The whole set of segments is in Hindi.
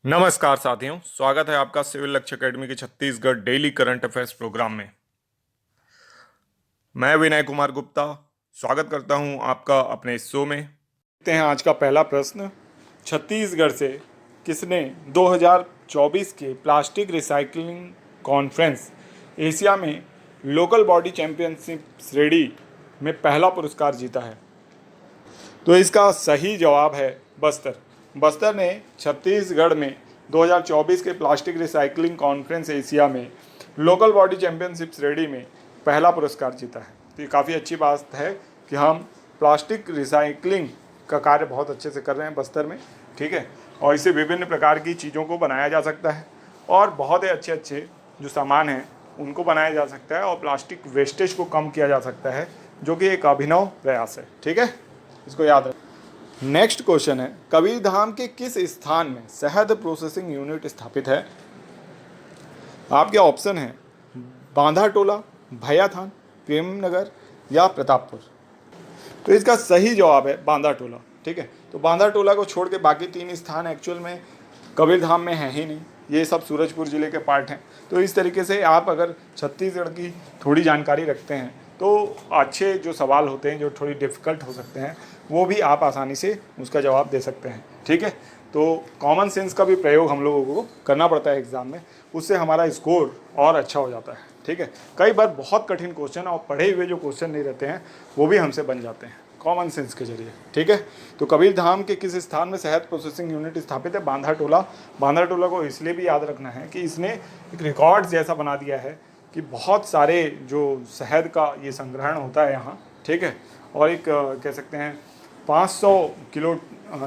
नमस्कार साथियों, स्वागत है आपका सिविल लक्ष्य एकेडमी के Chhattisgarh daily current affairs programme में। मैं विनय कुमार गुप्ता स्वागत करता हूं आपका अपने इस शो में। देखते हैं आज का पहला प्रश्न। छत्तीसगढ़ से किसने 2024 के प्लास्टिक रिसाइकलिंग कॉन्फ्रेंस एशिया में लोकल बॉडी चैंपियनशिप श्रेणी में पहला पुरस्कार जीता है? तो इसका सही जवाब है बस्तर। बस्तर ने छत्तीसगढ़ में 2024 के प्लास्टिक रिसाइकलिंग कॉन्फ्रेंस एशिया में लोकल बॉडी चैंपियनशिप श्रेणी में पहला पुरस्कार जीता है। तो ये काफ़ी अच्छी बात है कि हम प्लास्टिक रिसाइकलिंग का कार्य बहुत अच्छे से कर रहे हैं बस्तर में, ठीक है। और इससे विभिन्न प्रकार की चीज़ों को बनाया जा सकता है और बहुत ही अच्छे अच्छे जो सामान हैं उनको बनाया जा सकता है और प्लास्टिक वेस्टेज को कम किया जा सकता है, जो कि एक अभिनव प्रयास है, ठीक है। इसको याद रखें। नेक्स्ट क्वेश्चन है, कबीरधाम के किस स्थान में शहद प्रोसेसिंग यूनिट स्थापित है? आपके ऑप्शन है बांधाटोला, भैयाथान, प्रेमनगर या प्रतापपुर। तो इसका सही जवाब है बांधाटोला, ठीक है। तो बांधाटोला को छोड़ के बाकी तीन स्थान एक्चुअल में कबीरधाम में है ही नहीं, ये सब सूरजपुर जिले के पार्ट हैं। तो इस तरीके से आप अगर छत्तीसगढ़ की थोड़ी जानकारी रखते हैं तो अच्छे जो सवाल होते हैं जो थोड़ी डिफ़िकल्ट हो सकते हैं वो भी आप आसानी से उसका जवाब दे सकते हैं, ठीक है। तो कॉमन सेंस का भी प्रयोग हम लोगों को करना पड़ता है एग्ज़ाम में, उससे हमारा स्कोर और अच्छा हो जाता है, ठीक है। कई बार बहुत कठिन क्वेश्चन और पढ़े हुए जो क्वेश्चन नहीं रहते हैं वो भी हमसे बन जाते हैं कॉमन सेंस के जरिए, ठीक है। तो कबीरधाम के किस स्थान में शहद प्रोसेसिंग यूनिट स्थापित है? बांधाटोला। बांधाटोला को इसलिए भी याद रखना है कि इसने एक रिकॉर्ड जैसा बना दिया है कि बहुत सारे जो शहद का ये संग्रहण होता है यहाँ, ठीक है। और एक कह सकते हैं 500 किलो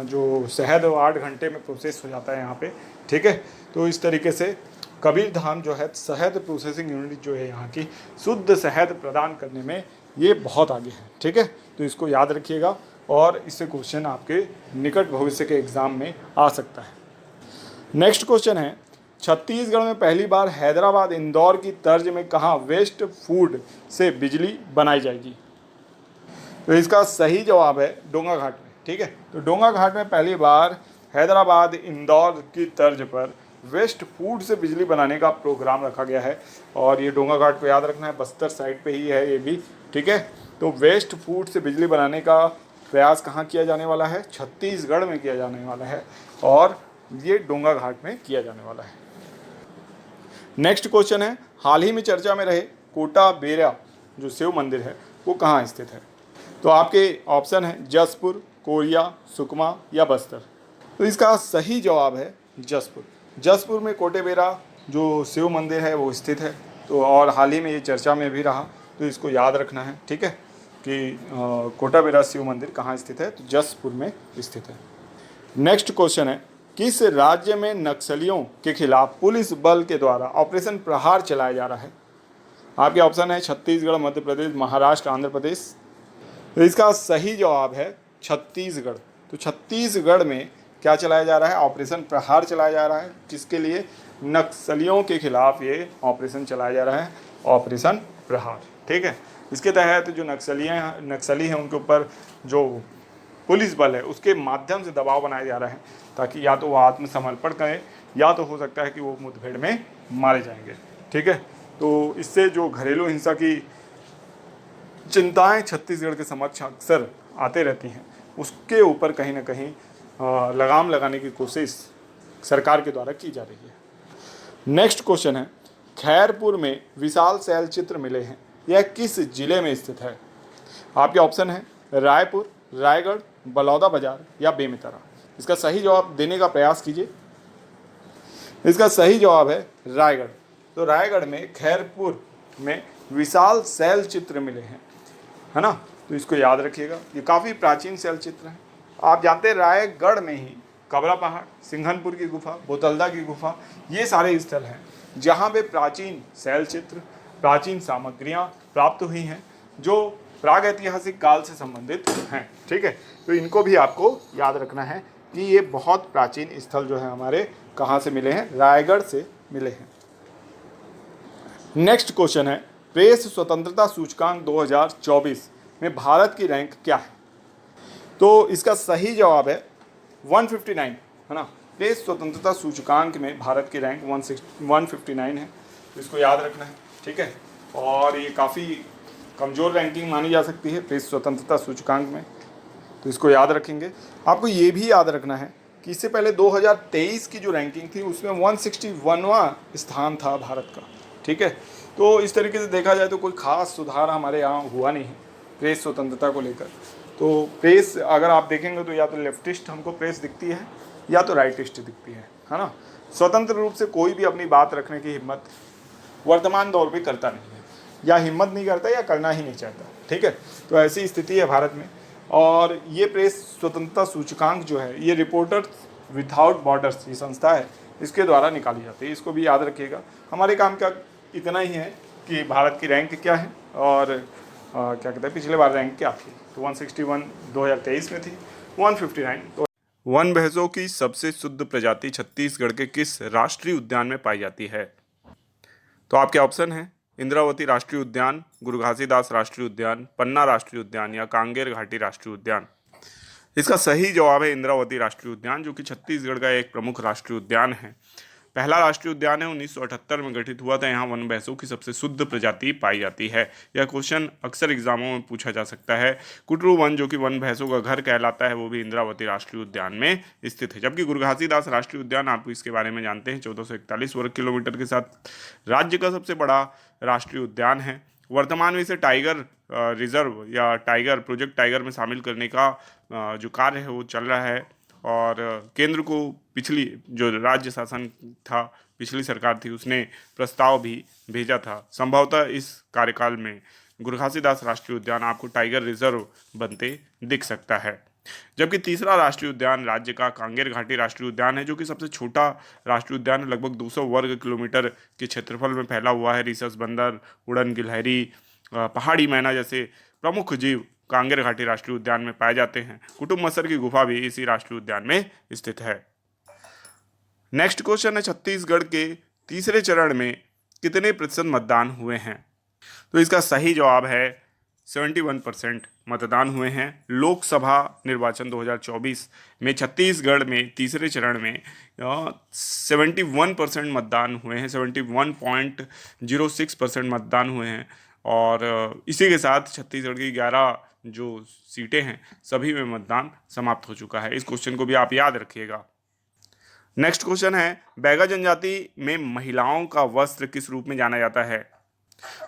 जो शहद 8 घंटे में प्रोसेस हो जाता है यहाँ पे, ठीक है। तो इस तरीके से कबीरधाम जो है शहद प्रोसेसिंग यूनिट जो है यहाँ की शुद्ध शहद प्रदान करने में ये बहुत आगे है, ठीक है। तो इसको याद रखिएगा और इससे क्वेश्चन आपके निकट भविष्य के एग्जाम में आ सकता है। नेक्स्ट क्वेश्चन है, छत्तीसगढ़ में पहली बार हैदराबाद इंदौर की तर्ज में कहाँ वेस्ट फूड से बिजली बनाई जाएगी? तो इसका सही जवाब है डोंगाघाट में, ठीक है। तो डोंगाघाट में पहली बार हैदराबाद इंदौर की तर्ज पर वेस्ट फूड से बिजली बनाने का प्रोग्राम रखा गया है और ये डोंगाघाट को याद रखना है, बस्तर साइड पे ही है ये भी, ठीक है। तो वेस्ट फूड से बिजली बनाने का प्रयास कहाँ किया जाने वाला है? छत्तीसगढ़ में किया जाने वाला है और ये डोंगाघाट में किया जाने वाला है। नेक्स्ट क्वेश्चन है, हाल ही में चर्चा में रहे कोटा बेरा जो शिव मंदिर है वो कहाँ स्थित है? तो आपके ऑप्शन है जसपुर, कोरिया, सुकमा या बस्तर। तो इसका सही जवाब है जसपुर। जसपुर में कोटेबेरा जो शिव मंदिर है वो स्थित है। तो और हाल ही में ये चर्चा में भी रहा, तो इसको याद रखना है, ठीक है, कि कोटाबेरा शिव मंदिर कहाँ स्थित है? तो जसपुर में स्थित है। नेक्स्ट क्वेश्चन है, किस राज्य में नक्सलियों के खिलाफ पुलिस बल के द्वारा ऑपरेशन प्रहार चलाया जा रहा है? आपके ऑप्शन है छत्तीसगढ़, मध्य प्रदेश, महाराष्ट्र, आंध्र प्रदेश। तो इसका सही जवाब है छत्तीसगढ़। तो छत्तीसगढ़ में क्या चलाया जा रहा है? ऑपरेशन प्रहार चलाया जा रहा है। किसके लिए? नक्सलियों के खिलाफ ये ऑपरेशन चलाया जा रहा है, ऑपरेशन प्रहार, ठीक है। इसके तहत जो नक्सली हैं उनके ऊपर जो पुलिस बल है उसके माध्यम से दबाव बनाया जा रहा है ताकि या तो वो आत्मसमर्पण करें या तो हो सकता है कि वो मुठभेड़ में मारे जाएंगे, ठीक है। तो इससे जो घरेलू हिंसा की चिंताएं छत्तीसगढ़ के समक्ष अक्सर आते रहती हैं उसके ऊपर कहीं ना कहीं लगाम लगाने की कोशिश सरकार के द्वारा की जा रही है। नेक्स्ट क्वेश्चन है, खैरपुर में विशाल शैल चित्र मिले हैं, यह किस जिले में स्थित है? आपके ऑप्शन है रायपुर, रायगढ़, बलौदाबाजार या बेमेतरा। इसका सही जवाब देने का प्रयास कीजिए। इसका सही जवाब है रायगढ़। तो रायगढ़ में खैरपुर में विशाल शैल चित्र मिले हैं, है ना। तो इसको याद रखिएगा, ये काफ़ी प्राचीन शैल चित्र हैं। आप जानते हैं रायगढ़ में ही कबरा पहाड़, सिंघनपुर की गुफा, बोतलदा की गुफा, ये सारे स्थल हैं जहाँ पे प्राचीन शैल चित्र, प्राचीन सामग्रियाँ प्राप्त हुई हैं जो प्राग ऐतिहासिक काल से संबंधित हैं, ठीक है। तो इनको भी आपको याद रखना है कि ये बहुत प्राचीन स्थल जो है हमारे कहाँ से मिले हैं? रायगढ़ से मिले हैं। नेक्स्ट क्वेश्चन है, प्रेस स्वतंत्रता सूचकांक 2024 में भारत की रैंक क्या है? तो इसका सही जवाब है 159, है ना। प्रेस स्वतंत्रता सूचकांक में भारत की रैंक 159 है, तो इसको याद रखना है, ठीक है। और ये काफ़ी कमज़ोर रैंकिंग मानी जा सकती है प्रेस स्वतंत्रता सूचकांक में, तो इसको याद रखेंगे। आपको ये भी याद रखना है कि इससे पहले 2023 की जो रैंकिंग थी उसमें 161वां स्थान था भारत का, ठीक है। तो इस तरीके से देखा जाए तो कोई ख़ास सुधार हमारे यहाँ हुआ नहीं है प्रेस स्वतंत्रता को लेकर। तो प्रेस अगर आप देखेंगे तो या तो लेफ्टिस्ट हमको प्रेस दिखती है या तो राइटिस्ट दिखती है ना। स्वतंत्र रूप से कोई भी अपनी बात रखने की हिम्मत वर्तमान दौर पे करता नहीं है, या हिम्मत नहीं करता या करना ही नहीं चाहता, ठीक है। तो ऐसी स्थिति है भारत में। और ये प्रेस स्वतंत्रता सूचकांक जो है ये रिपोर्टर्स विदाउट बॉर्डर्स ये संस्था है, इसके द्वारा निकाली जाती है, इसको भी याद रखिएगा। हमारे काम का इतना ही है कि भारत की रैंक क्या है और क्या कहते हैं पिछले बार रैंक क्या थी, तो 161 2023 में थी, 159। तो वन भैंसों की सबसे शुद्ध प्रजाति छत्तीसगढ़ के किस राष्ट्रीय उद्यान में पाई जाती है? तो आपके ऑप्शन हैं इंद्रावती राष्ट्रीय उद्यान, गुरु घासीदास राष्ट्रीय उद्यान, पन्ना राष्ट्रीय उद्यान या कांगेर घाटी राष्ट्रीय उद्यान। इसका सही जवाब है इंद्रावती राष्ट्रीय उद्यान, जो कि छत्तीसगढ़ का एक प्रमुख राष्ट्रीय उद्यान है। पहला राष्ट्रीय उद्यान है 1978 में गठित हुआ था। यहाँ वन भैंसों की सबसे शुद्ध प्रजाति पाई जाती है। यह क्वेश्चन अक्सर एग्जामों में पूछा जा सकता है। कुटरू वन, जो कि वन भैंसों का घर कहलाता है, वो भी इंद्रावती राष्ट्रीय उद्यान में स्थित है। जबकि गुरु घासीदास राष्ट्रीय उद्यान, आपको इसके बारे में जानते हैं, 1441 वर्ग किलोमीटर के साथ राज्य का सबसे बड़ा राष्ट्रीय उद्यान है। वर्तमान में इसे टाइगर रिजर्व या टाइगर प्रोजेक्ट टाइगर में शामिल करने का जो कार्य है वो चल रहा है। और केंद्र को पिछली जो राज्य शासन था, पिछली सरकार थी, उसने प्रस्ताव भी भेजा था। संभवतः इस कार्यकाल में गुरु घासीदास राष्ट्रीय उद्यान आपको टाइगर रिजर्व बनते दिख सकता है। जबकि तीसरा राष्ट्रीय उद्यान राज्य का कांगेर घाटी राष्ट्रीय उद्यान है, जो कि सबसे छोटा राष्ट्रीय उद्यान है। लगभग 200 वर्ग किलोमीटर के क्षेत्रफल में फैला हुआ है। रिसस बंदर, उड़न गिलहरी, पहाड़ी मैना जैसे प्रमुख जीव कांगेर घाटी राष्ट्रीय उद्यान में पाए जाते हैं। कुटुब मसर की गुफा भी इसी राष्ट्रीय उद्यान में स्थित है। नेक्स्ट क्वेश्चन है छत्तीसगढ़ के तीसरे चरण में कितने प्रतिशत मतदान हुए हैं? तो इसका सही जवाब है 71% मतदान हुए हैं। लोकसभा निर्वाचन 2024 में छत्तीसगढ़ में तीसरे चरण में 71% मतदान हुए हैं, 71.06% मतदान हुए हैं। और इसी के साथ छत्तीसगढ़ की 11 जो सीटें हैं सभी में मतदान समाप्त हो चुका है। इस क्वेश्चन को भी आप याद रखिएगा। नेक्स्ट क्वेश्चन है बैगा जनजाति में महिलाओं का वस्त्र किस रूप में जाना जाता है?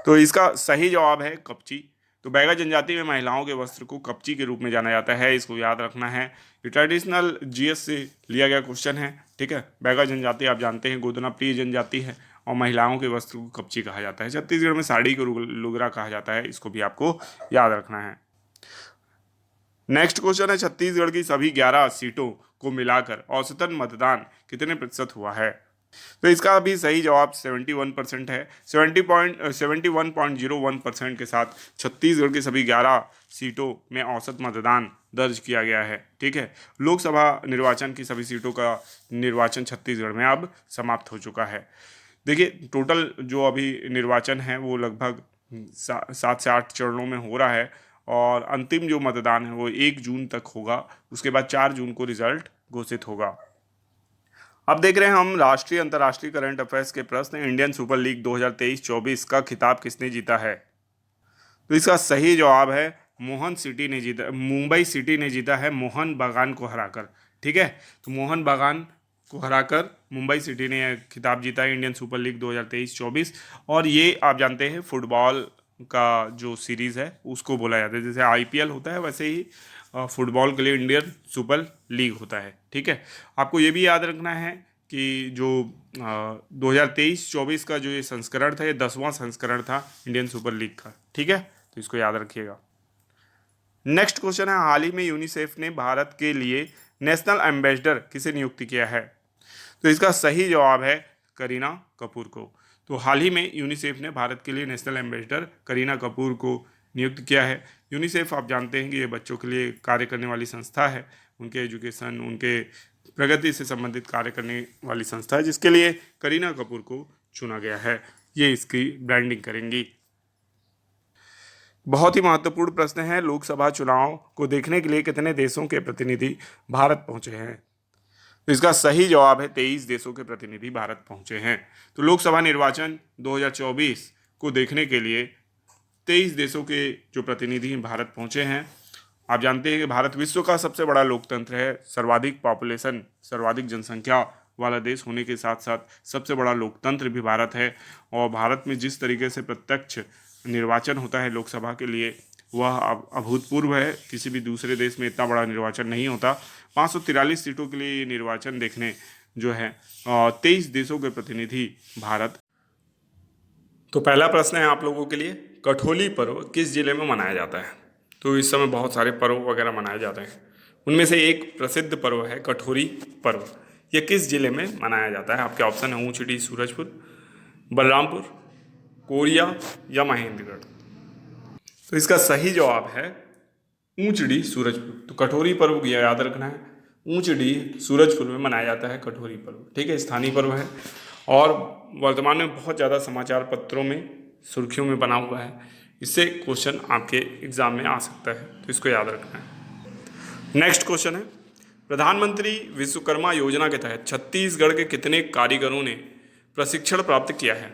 तो इसका सही जवाब है कपची। तो बैगा जनजाति में महिलाओं के वस्त्र को कपची के रूप में जाना जाता है, इसको याद रखना है। ये ट्रेडिशनल जीएस से लिया गया क्वेश्चन है, ठीक है। बैगा जनजाति आप जानते हैं गोदना प्रिय जनजाति है और महिलाओं के वस्त्र को कपची कहा जाता है। छत्तीसगढ़ में साड़ी को लुगरा कहा जाता है, इसको भी आपको याद रखना है। नेक्स्ट क्वेश्चन है छत्तीसगढ़ की सभी 11 सीटों को मिलाकर औसतन मतदान कितने प्रतिशत हुआ है? तो इसका भी सही जवाब 71% है। 71.01% के साथ छत्तीसगढ़ की सभी 11 सीटों में औसत मतदान दर्ज किया गया है, ठीक है। लोकसभा निर्वाचन की सभी सीटों का निर्वाचन छत्तीसगढ़ में अब समाप्त हो चुका है। देखिए टोटल जो अभी निर्वाचन है वो लगभग 7 से 8 चरणों में हो रहा है और अंतिम जो मतदान है वो 1 जून तक होगा। उसके बाद 4 जून को रिजल्ट घोषित होगा। अब देख रहे हैं हम राष्ट्रीय अंतर्राष्ट्रीय करंट अफेयर्स के प्रश्न। इंडियन सुपर लीग 2023-24 का खिताब किसने जीता है? तो इसका सही जवाब है मुंबई सिटी ने जीता है मोहन बागान को हराकर, ठीक है। तो मोहन बागान को हराकर मुंबई सिटी ने खिताब जीता है इंडियन सुपर लीग 2023-24। और ये आप जानते हैं फुटबॉल का जो सीरीज़ है उसको बोला जाता है। जैसे आईपीएल होता है वैसे ही फुटबॉल के लिए इंडियन सुपर लीग होता है, ठीक है। आपको ये भी याद रखना है कि जो 2023-24 का जो ये संस्करण था ये 10वां संस्करण था इंडियन सुपर लीग का, ठीक है। तो इसको याद रखिएगा। नेक्स्ट क्वेश्चन है हाल ही में यूनिसेफ ने भारत के लिए नेशनल एम्बेसडर किसे नियुक्त किया है? तो इसका सही जवाब है करीना कपूर को। तो हाल ही में यूनिसेफ ने भारत के लिए नेशनल एम्बेसडर करीना कपूर को नियुक्त किया है। यूनिसेफ आप जानते हैं कि ये बच्चों के लिए कार्य करने वाली संस्था है, उनके एजुकेशन, उनके प्रगति से संबंधित कार्य करने वाली संस्था है, जिसके लिए करीना कपूर को चुना गया है। ये इसकी ब्रांडिंग करेंगी। बहुत ही महत्वपूर्ण प्रश्न है, लोकसभा चुनाव को देखने के लिए कितने देशों के प्रतिनिधि भारत पहुंचे हैं? तो इसका सही जवाब है 23 देशों के प्रतिनिधि भारत पहुंचे हैं। तो लोकसभा निर्वाचन 2024 को देखने के लिए 23 देशों के जो प्रतिनिधि भारत पहुंचे हैं। आप जानते हैं कि भारत विश्व का सबसे बड़ा लोकतंत्र है, सर्वाधिक पॉपुलेशन, सर्वाधिक जनसंख्या वाला देश होने के साथ साथ सबसे बड़ा लोकतंत्र भी भारत है। और भारत में जिस तरीके से प्रत्यक्ष निर्वाचन होता है लोकसभा के लिए, वह अभूतपूर्व है। किसी भी दूसरे देश में इतना बड़ा निर्वाचन नहीं होता। 543 सीटों के लिए निर्वाचन देखने जो है 23 देशों के प्रतिनिधि भारत। तो पहला प्रश्न है आप लोगों के लिए, कठोली पर्व किस जिले में मनाया जाता है? तो इस समय बहुत सारे पर्व वगैरह मनाए जाते हैं, उनमें से एक प्रसिद्ध पर्व है कठोरी पर्व। यह किस जिले में मनाया जाता है? आपके ऑप्शन है ऊंचडी सूरजपुर, बलरामपुर, कोरिया या महेंद्रगढ़। तो इसका सही जवाब है ऊंचडी सूरजपुर। तो कठोरी पर्व याद रखना है, ऊंचडी सूरजपुर में मनाया जाता है कठोरी पर्व। ठीक है, स्थानीय पर्व है और वर्तमान में बहुत ज़्यादा समाचार पत्रों में सुर्खियों में बना हुआ है। इससे क्वेश्चन आपके एग्जाम में आ सकता है, तो इसको याद रखना है। नेक्स्ट क्वेश्चन है, प्रधानमंत्री विश्वकर्मा योजना के तहत छत्तीसगढ़ के कितने कारीगरों ने प्रशिक्षण प्राप्त किया है?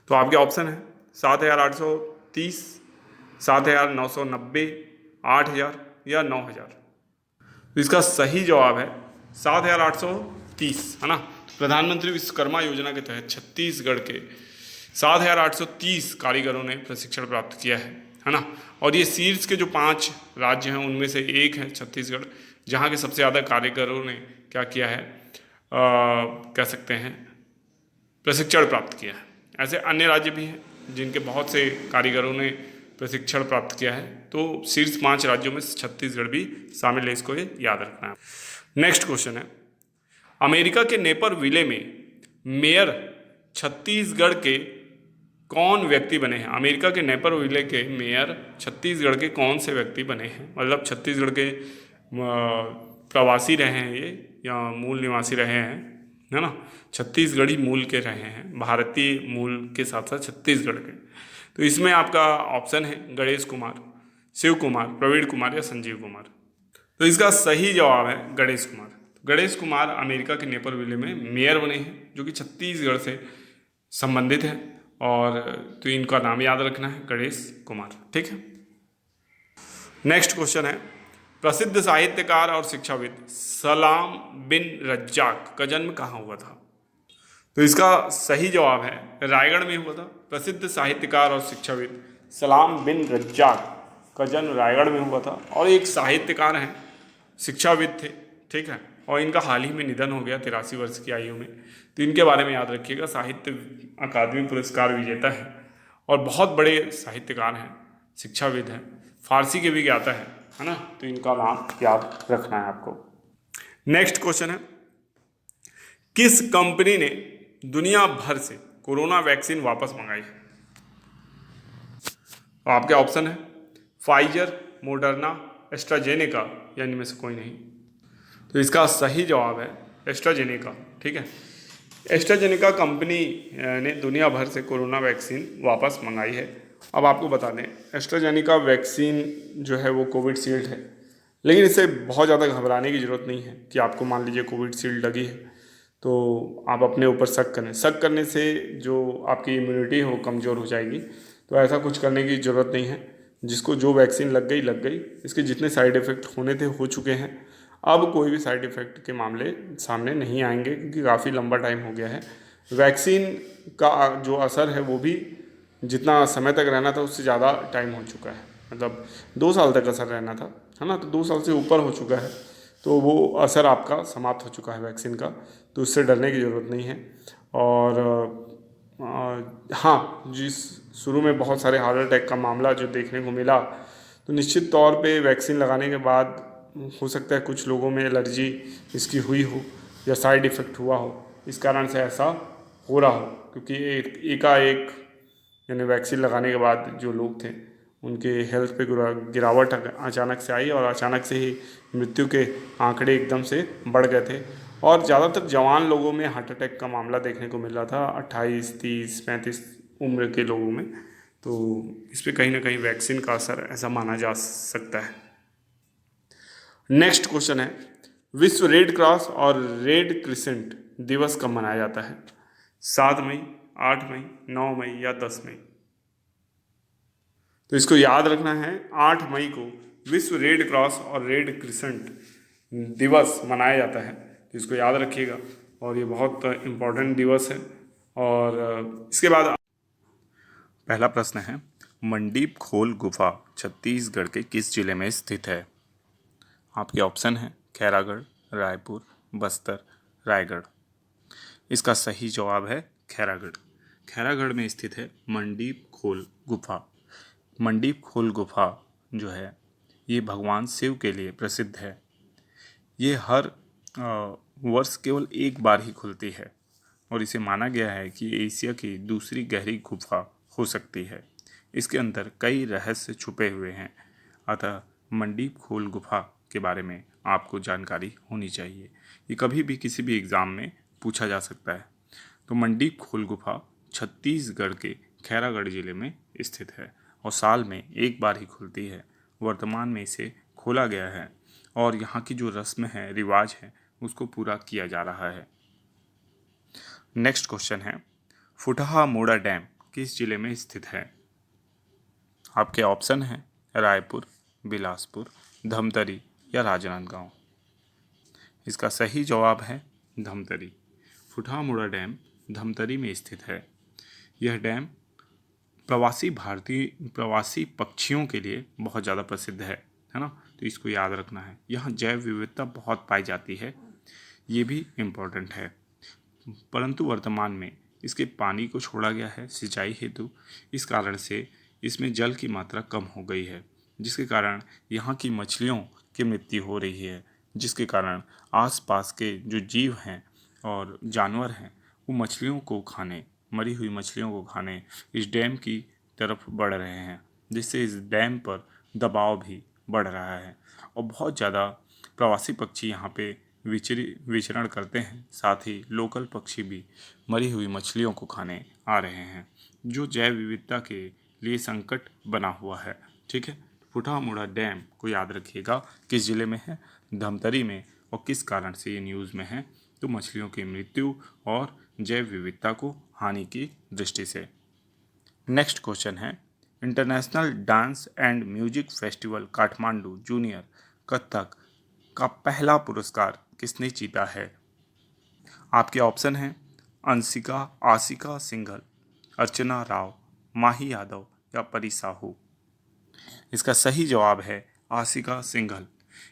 तो आपके ऑप्शन है 7,830, 7,990, 8,000 या 9,000। तो इसका सही जवाब है 7,830, है ना। प्रधानमंत्री विश्वकर्मा योजना के तहत छत्तीसगढ़ के 7,830 कारीगरों ने प्रशिक्षण प्राप्त किया है ना। और ये शीर्ष के जो 5 राज्य हैं उनमें से एक है छत्तीसगढ़, जहाँ के सबसे ज़्यादा कारीगरों ने क्या किया है, कह सकते हैं प्रशिक्षण प्राप्त किया है। ऐसे अन्य राज्य भी हैं जिनके बहुत से कारीगरों ने प्रशिक्षण प्राप्त किया है। तो शीर्ष 5 राज्यों में छत्तीसगढ़ भी शामिल है, इसको याद रखना है। नेक्स्ट क्वेश्चन है, अमेरिका के नेपर विले में मेयर छत्तीसगढ़ के कौन व्यक्ति बने हैं? अमेरिका के नेपर विले के मेयर छत्तीसगढ़ के कौन से व्यक्ति बने हैं? मतलब छत्तीसगढ़ के प्रवासी रहे हैं ये या मूल निवासी रहे हैं, है ना। छत्तीसगढ़ी मूल के रहे हैं, भारतीय मूल के साथ साथ छत्तीसगढ़ के। तो इसमें आपका ऑप्शन है गणेश कुमार, शिव कुमार, प्रवीण कुमार या संजीव कुमार। तो इसका सही जवाब है गणेश कुमार। गणेश कुमार अमेरिका के नेपर विले में मेयर बने हैं, जो कि छत्तीसगढ़ से संबंधित है। और तो इनका नाम याद रखना है, गणेश कुमार। ठीक है। नेक्स्ट क्वेश्चन है, प्रसिद्ध साहित्यकार और शिक्षाविद सलाम बिन रज्जाक का जन्म कहाँ हुआ था? तो इसका सही जवाब है रायगढ़ में हुआ था। प्रसिद्ध साहित्यकार और शिक्षाविद सलाम बिन रज्जाक का जन्म रायगढ़ में हुआ था। और एक साहित्यकार हैं, शिक्षाविद थे, ठीक है। और इनका हाल ही में निधन हो गया 83 वर्ष की आयु में। तो इनके बारे में याद रखिएगा, साहित्य अकादमी पुरस्कार विजेता है और बहुत बड़े साहित्यकार हैं, शिक्षाविद हैं, फारसी के भी ज्ञाता है ना। तो इनका नाम याद रखना है आपको। नेक्स्ट क्वेश्चन है, किस कंपनी ने दुनिया भर से कोरोना वैक्सीन वापस मंगाई है? तो आपके ऑप्शन है फाइजर, मोडर्ना, एस्ट्राजेनेका या इनमें से कोई नहीं। तो इसका सही जवाब है एस्ट्राजेनेका। ठीक है, एस्ट्राजेनेका कंपनी ने दुनिया भर से कोरोना वैक्सीन वापस मंगाई है। अब आपको बता दें, एस्ट्राजेनेका वैक्सीन जो है वो कोविशील्ड है, लेकिन इससे बहुत ज़्यादा घबराने की ज़रूरत नहीं है कि आपको मान लीजिए कोविशील्ड लगी है तो आप अपने ऊपर शक करें। शक करने से जो आपकी इम्यूनिटी है वो कमज़ोर हो जाएगी। तो ऐसा कुछ करने की ज़रूरत नहीं है। जिसको जो वैक्सीन लग गई। इसके जितने साइड इफ़ेक्ट होने थे हो चुके हैं। अब कोई भी साइड इफ़ेक्ट के मामले सामने नहीं आएंगे, क्योंकि काफ़ी लंबा टाइम हो गया है। वैक्सीन का जो असर है वो भी जितना समय तक रहना था उससे ज़्यादा टाइम हो चुका है। मतलब 2 साल तक असर रहना था, है ना। तो 2 साल से ऊपर हो चुका है, तो वो असर आपका समाप्त हो चुका है वैक्सीन का। तो उससे डरने की ज़रूरत नहीं है। और हाँ, जिस शुरू में बहुत सारे हार्ट अटैक का मामला जो देखने को मिला, तो निश्चित तौर पे वैक्सीन लगाने के बाद हो सकता है कुछ लोगों में एलर्जी इसकी हुई हो या साइड इफ़ेक्ट हुआ हो, इस कारण से ऐसा हो रहा हो। क्योंकि एकाएक यानी वैक्सीन लगाने के बाद जो लोग थे उनके हेल्थ पे गिरावट अचानक से आई और अचानक से ही मृत्यु के आंकड़े एकदम से बढ़ गए थे। और ज़्यादातर जवान लोगों में हार्ट अटैक का मामला देखने को मिल रहा था, 28, 30, 35 उम्र के लोगों में। तो इस पर कहीं ना कहीं वैक्सीन का असर ऐसा माना जा सकता है। नेक्स्ट क्वेश्चन है, विश्व रेड क्रॉस और रेड क्रिसेंट दिवस कब मनाया जाता है? 7 मई, 8 मई, 9 मई या 10 मई? तो इसको याद रखना है, 8 मई को विश्व रेड क्रॉस और रेड क्रिसेंट दिवस मनाया जाता है, तो इसको याद रखिएगा। और ये बहुत इम्पोर्टेंट दिवस है। और इसके बाद पहला प्रश्न है, मंडीप खोल गुफा छत्तीसगढ़ के किस जिले में स्थित है? आपके ऑप्शन है खैरागढ़, रायपुर, बस्तर, रायगढ़। इसका सही जवाब है खैरागढ़। खैरागढ़ में स्थित है मंडीप खोल गुफा। मंडीप खोल गुफा जो है ये भगवान शिव के लिए प्रसिद्ध है। ये हर वर्ष केवल एक बार ही खुलती है और इसे माना गया है कि एशिया की दूसरी गहरी गुफा हो सकती है। इसके अंदर कई रहस्य छुपे हुए हैं, अतः मंडीप खोल गुफा के बारे में आपको जानकारी होनी चाहिए। ये कभी भी किसी भी एग्ज़ाम में पूछा जा सकता है। तो मंडीप खोल गुफा छत्तीसगढ़ के खैरागढ़ जिले में स्थित है और साल में एक बार ही खुलती है। वर्तमान में इसे खोला गया है और यहाँ की जो रस्म है, रिवाज है, उसको पूरा किया जा रहा है। नेक्स्ट क्वेश्चन है, फुटहा मोड़ा डैम किस जिले में स्थित है? आपके ऑप्शन हैं रायपुर, बिलासपुर, धमतरी या राजनांदगांव। इसका सही जवाब है धमतरी। फुटहा मोड़ा डैम धमतरी में स्थित है। यह डैम प्रवासी पक्षियों के लिए बहुत ज़्यादा प्रसिद्ध है ना, तो इसको याद रखना है। यहाँ जैव विविधता बहुत पाई जाती है, ये भी इम्पोर्टेंट है। परंतु वर्तमान में इसके पानी को छोड़ा गया है सिंचाई हेतु। इस कारण से इसमें जल की मात्रा कम हो गई है, जिसके कारण यहाँ की मछलियों की मृत्यु हो रही है, जिसके कारण आसपास के जो जीव हैं और जानवर हैं वो मछलियों को खाने, मरी हुई मछलियों को खाने इस डैम की तरफ बढ़ रहे हैं, जिससे इस डैम पर दबाव भी बढ़ रहा है और बहुत ज़्यादा प्रवासी पक्षी यहाँ पे विचरण करते हैं। साथ ही लोकल पक्षी भी मरी हुई मछलियों को खाने आ रहे हैं, जो जैव विविधता के लिए संकट बना हुआ है। ठीक है, फुटहा मोड़ा डैम को याद रखिएगा, किस जिले में है? धमतरी में। और किस कारण से ये न्यूज़ में है? तो मछलियों की मृत्यु और जैव विविधता को हानि की दृष्टि से। नेक्स्ट क्वेश्चन है, international dance and music festival Kathmandu junior Kathak का पहला पुरस्कार किसने जीता है? आपके ऑप्शन हैं अंशिका आशिका सिंघल, अर्चना राव, माही यादव या परी साहू। इसका सही जवाब है Ashika Singhal.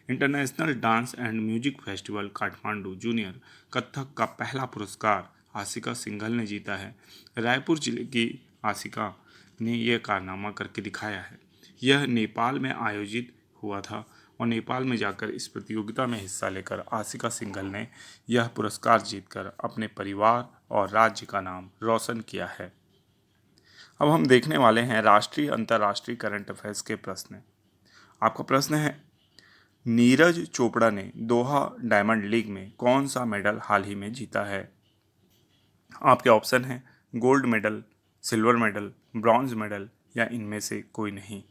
International dance and music festival Kathmandu junior Kathak का पहला पुरस्कार आशिका सिंघल ने जीता है। रायपुर जिले की आशिका ने यह कारनामा करके दिखाया है। यह नेपाल में आयोजित हुआ था और नेपाल में जाकर इस प्रतियोगिता में हिस्सा लेकर आशिका सिंघल ने यह पुरस्कार जीतकर अपने परिवार और राज्य का नाम रोशन किया है। अब हम देखने वाले हैं राष्ट्रीय अंतर्राष्ट्रीय करंट अफेयर्स के प्रश्न। आपका प्रश्न है, नीरज चोपड़ा ने दोहा डायमंड लीग में कौन सा मेडल हाल ही में जीता है? आपके ऑप्शन हैं gold medal, silver medal, bronze medal या इनमें से कोई नहीं।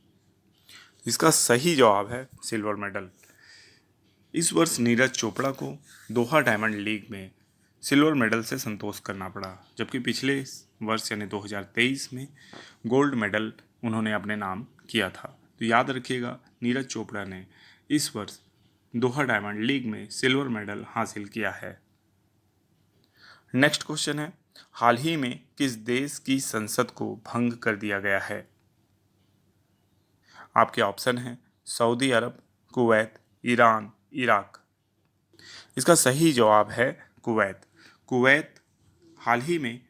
इसका सही जवाब है सिल्वर मेडल। इस वर्ष नीरज चोपड़ा को दोहा डायमंड लीग में सिल्वर मेडल से संतोष करना पड़ा, जबकि पिछले वर्ष यानी 2023 में गोल्ड मेडल उन्होंने अपने नाम किया था। तो याद रखिएगा, नीरज चोपड़ा ने इस वर्ष दोहा डायमंड लीग में सिल्वर मेडल हासिल किया है। नेक्स्ट क्वेश्चन है, हाल ही में किस देश की संसद को भंग कर दिया गया है? आपके ऑप्शन हैं सऊदी अरब, कुवैत, ईरान, इराक। इसका सही जवाब है कुवैत। कुवैत हाल ही में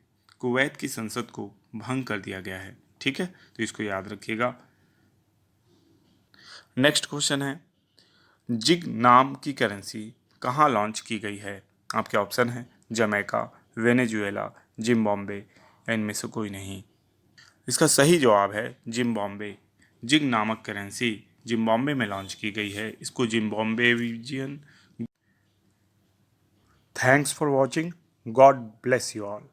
कुवैत की संसद को भंग कर दिया गया है। ठीक है, तो इसको याद रखिएगा। नेक्स्ट क्वेश्चन है, जिग नाम की करेंसी कहाँ लॉन्च की गई है? आपके ऑप्शन हैं जमैका, वेनेजुएला, जिम्बाब्वे या इनमें से कोई नहीं। इसका सही जवाब है जिम्बाब्वे। जिग नामक करेंसी जिम्बाब्वे में लॉन्च की गई है। इसको Zimbabwean. Thanks for watching. God bless you all.